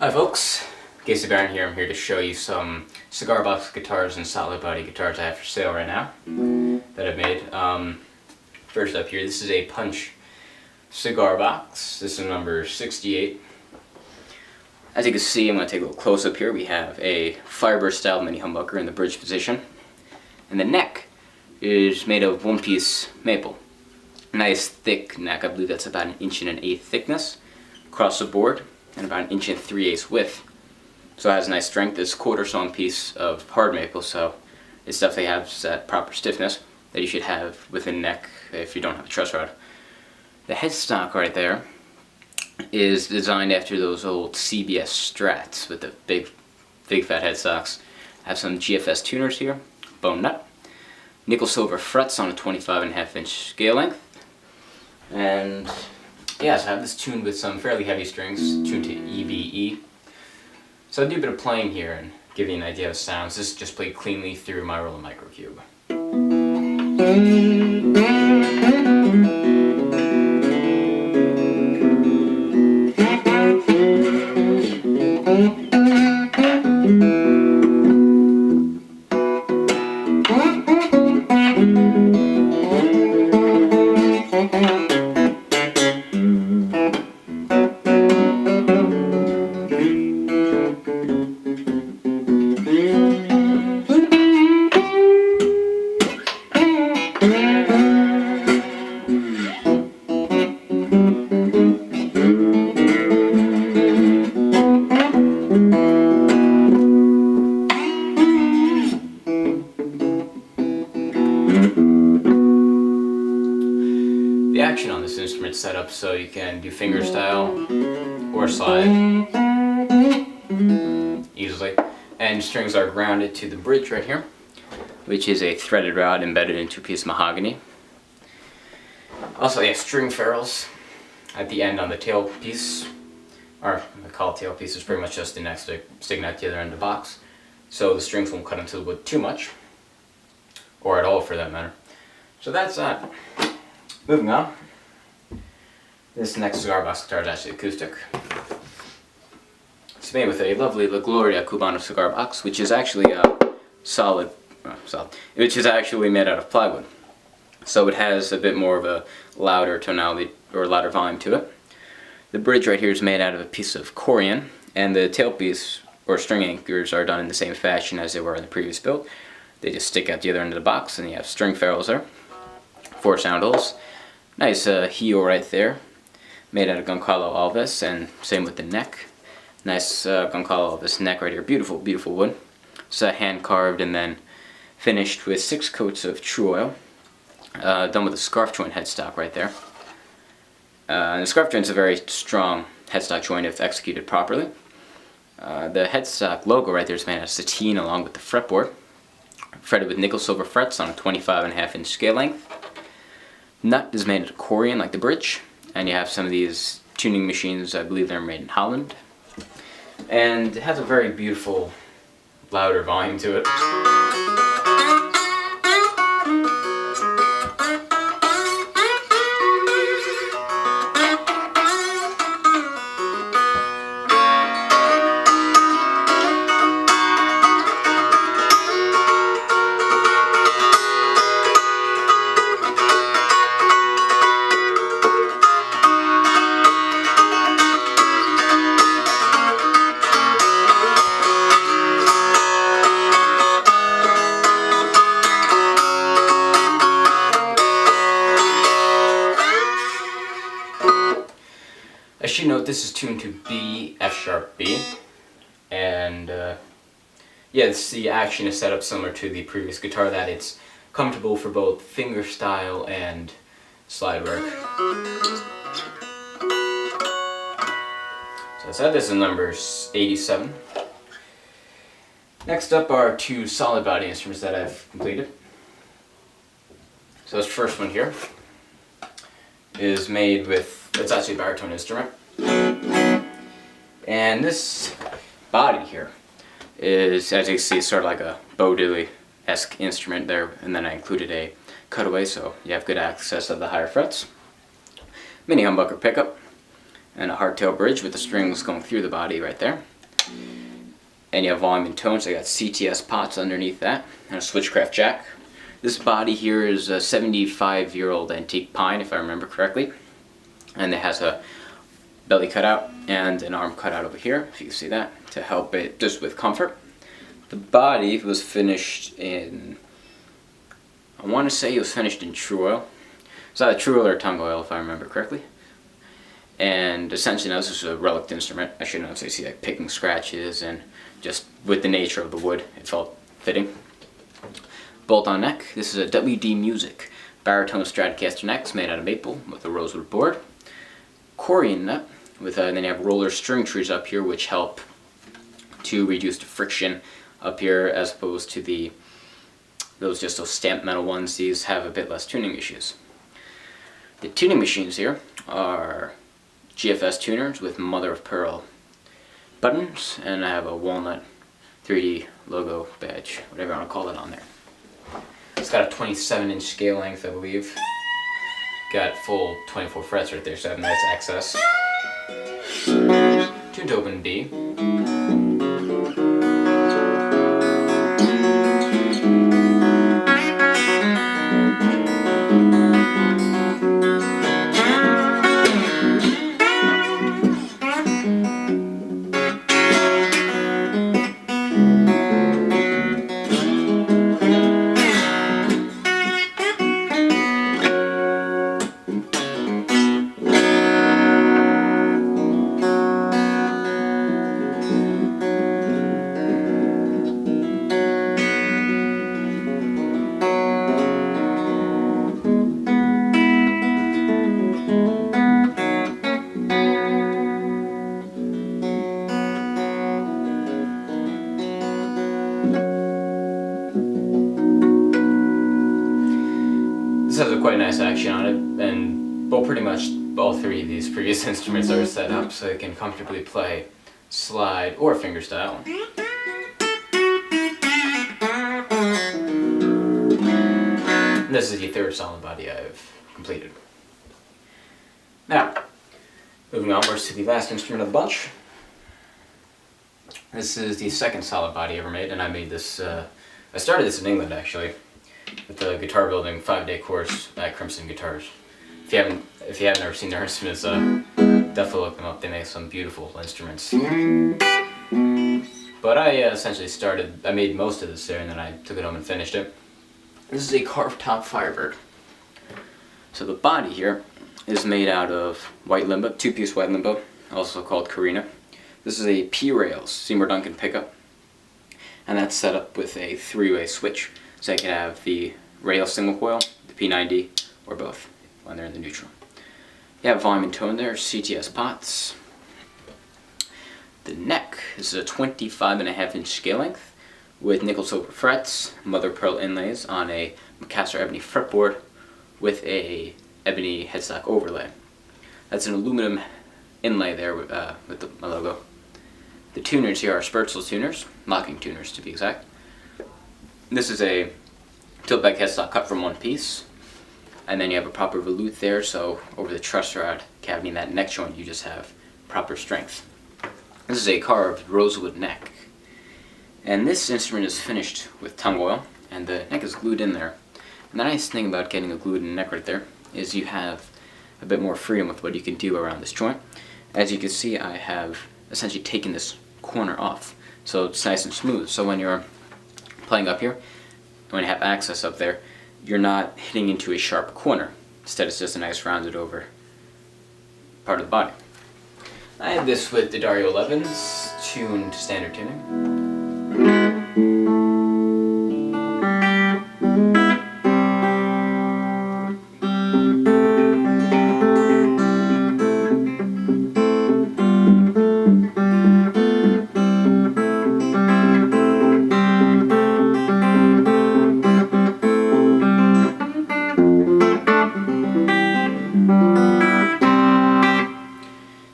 Hi folks, C.Baron here. I'm here to show you some cigar box guitars and solid body guitars I have for sale right now that I've made. First up here, this is a Punch cigar box. This is number 68. As you can see, I'm going to take a little close up here. We have a Firebird style mini humbucker in the bridge position. And the neck is made of one-piece maple. Nice thick neck. I believe that's about 1 1/8 inch thickness across the board, and about 1 3/8 inch width. So it has nice strength. It's a quarter-sawn piece of hard maple, so it definitely has that proper stiffness that you should have within the neck if you don't have a truss rod. The headstock right there is designed after those old CBS Strats with the big fat headstocks. I have some GFS tuners here, bone nut, nickel silver frets on a 25.5 inch scale length, and yeah, so I have this tuned with some fairly heavy strings, tuned to EVE. So I'll do a bit of playing here and give you an idea of sounds. This is just played cleanly through my Roland Microcube. The action on this instrument is set up so you can do fingerstyle or slide easily. And strings are grounded to the bridge right here, which is a threaded rod embedded into a piece of mahogany. Also, you have string ferrules at the end on the tailpiece, or I call it tailpiece. It's pretty much just the neck stick sticking out the other end of the box, so the strings won't cut into the wood too much, or at all for that matter. So that's that. Moving on, this next cigar box guitar is actually acoustic. It's made with a lovely La Gloria Cubano cigar box, which is actually which is actually made out of plywood. So it has a bit more of a louder tonality or louder volume to it. The bridge right here is made out of a piece of corian, and the tailpiece or string anchors are done in the same fashion as they were in the previous build. They just stick out the other end of the box, and you have string ferrules there, 4 sound holes. Nice heel right there, made out of Goncalo Alves, and same with the neck. Nice Goncalo Alves neck right here, beautiful, beautiful wood. It's hand carved and then finished with 6 coats of true oil, done with a scarf joint headstock right there. And the scarf joint is a very strong headstock joint if executed properly. The headstock logo right there is made out of sateen along with the fretboard, fretted with nickel silver frets on a 25.5 inch scale length. Nut is made of corian like the bridge, and you have some of these tuning machines, I believe they're made in Holland. And it has a very beautiful, louder volume to it. I should note this is tuned to B, F sharp B, and yeah, the action is set up similar to the previous guitar, that it's comfortable for both fingerstyle and slide work. So this is number 87. Next up are 2 solid body instruments that I've completed. So this first one here is made with, it's actually a baritone instrument. And this body here is, as you can see, sort of like a Bo Diddley-esque instrument there, and then I included a cutaway so you have good access of the higher frets. Mini humbucker pickup, and a hardtail bridge with the strings going through the body right there. And you have volume and tone, so you got CTS pots underneath that, and a switchcraft jack. This body here is a 75-year-old antique pine, if I remember correctly. And it has a belly cutout and an arm cutout over here, if you can see that, to help it just with comfort. The body was finished in, I want to say it was finished in true oil. It's either true oil or tung oil, if I remember correctly. And essentially, now this is a relic instrument. I should know, so you see like picking scratches, and just with the nature of the wood, it felt fitting. Bolt-on neck. This is a WD Music baritone Stratocaster neck. It's made out of maple with a rosewood board. Corian nut with and then you have roller string trees up here, which help to reduce the friction up here, as opposed to those stamped metal ones. These have a bit less tuning issues. The tuning machines here are GFS tuners with mother of pearl buttons, and I have a walnut 3D logo badge, whatever you want to call it, on there. It's got a 27-inch scale length, I believe. Got full 24 frets right there, so I have nice access. Tuned to open D. This has a quite nice action on it, and pretty much all three of these previous instruments are set up so it can comfortably play slide or fingerstyle. And this is the third solid body I've completed. Now, moving onwards to the last instrument of the bunch. This is the second solid body ever made, and I made this, I started this in England actually, with the guitar building 5-day course at Crimson Guitars. If you haven't ever seen their instruments, definitely look them up. They make some beautiful instruments. But I essentially I made most of this there, and then I took it home and finished it. This is a carved top Firebird. So the body here is made out of white limbo, 2-piece white limbo, also called Carina. This is a P-Rails Seymour Duncan pickup, and that's set up with a 3-way switch. So I can have the rail single coil, the P90, or both when they're in the neutral. You have volume and tone there, CTS pots. The neck is a 25.5-inch scale length with nickel silver frets, mother of pearl inlays on a Macassar ebony fretboard with a ebony headstock overlay. That's an aluminum inlay there with my logo. The tuners here are Sperzel tuners, locking tuners to be exact. This is a tilt-back headstock cut from one piece, and then you have a proper volute there, so over the truss rod cavity in that neck joint you just have proper strength. This is a carved rosewood neck, and this instrument is finished with tung oil, and the neck is glued in there. And the nice thing about getting a glued in neck right there is you have a bit more freedom with what you can do around this joint. As you can see, I have essentially taken this corner off, so it's nice and smooth. So when you're playing up here, when you have access up there, you're not hitting into a sharp corner. Instead, it's just a nice rounded over part of the body. I have this with the Dario 11s, tuned to standard tuning.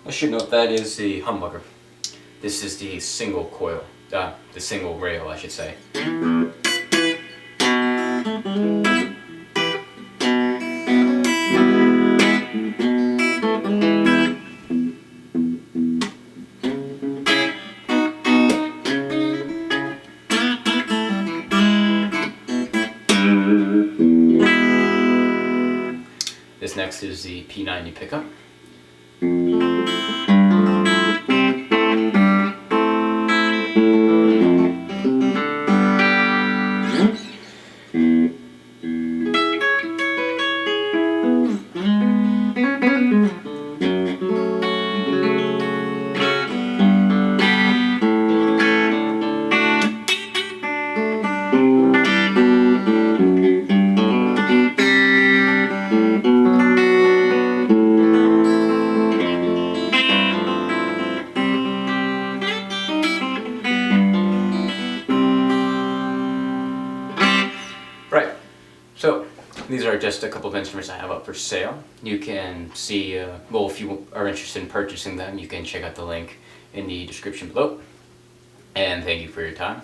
I should note that is the humbucker. This is the single coil, the single rail, I should say. next is the P90 pickup. Right, so these are just a couple of instruments I have up for sale. You can see, well, if you are interested in purchasing them, you can check out the link in the description below. And thank you for your time.